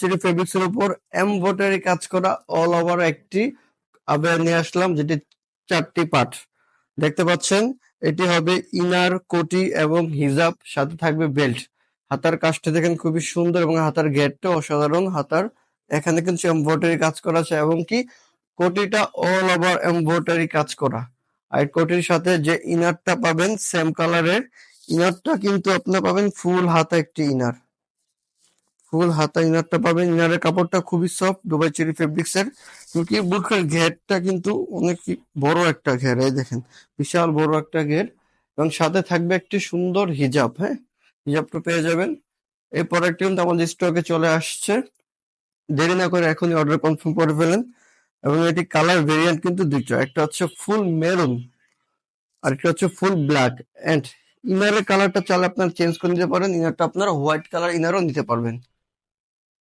Cherry fabrics এর উপর embroidery কাজ করা অল ওভার একটি আবার নিয়ে আসলাম, যেটি 4টি পার্ট দেখতে পাচ্ছেন। এটি হবে ইনার, কোটি এবং হিজাব, সাথে থাকবে বেল্ট। হাতার কাজটা দেখেন খুবই সুন্দর এবং হাতার ঘেরটা অসাধারণ। হাতার এখানে কিন্তু এমব্রয়ডারি কাজ করা আছে এবং কি কোটিটা অল ওভার এমব্রয়ডারি কাজ করা। আর কোটির সাথে যে ইনারটা পাবেন সেম কালারের, ইনারটা কিন্তু আপনার পাবেন ফুল হাতা একটি ইনার, ফুল হাতা ইনারটা পাবেন। ইনারের কাপড়টা খুবই সফট, দুবাই চেরি ফেব্রিক্স এর। কি বুকের ঘেরটা কিন্তু অনেক বড় একটা ঘের, এই দেখেন বিশাল বড় একটা ঘের, এবং সাথে থাকবে একটি সুন্দর হিজাব। হ্যাঁ, হিজাবটা পেয়ে যাবেন। এই প্রোডাক্টটি কিন্তু আমাদের স্টকে চলে আসছে, দেরি না করে এখনই অর্ডার কনফার্ম করে ফেলেন। এবং এটি কালার ভেরিয়েন্ট কিন্তু দুটো, একটা হচ্ছে ফুল মেরুন আর একটা হচ্ছে ফুল ব্ল্যাক। এন্ড ইনারের কালারটা চাইলে আপনারা চেঞ্জ করে নিতে পারেন, ইনারটা আপনারা হোয়াইট কালার ইনারও নিতে পারবেন।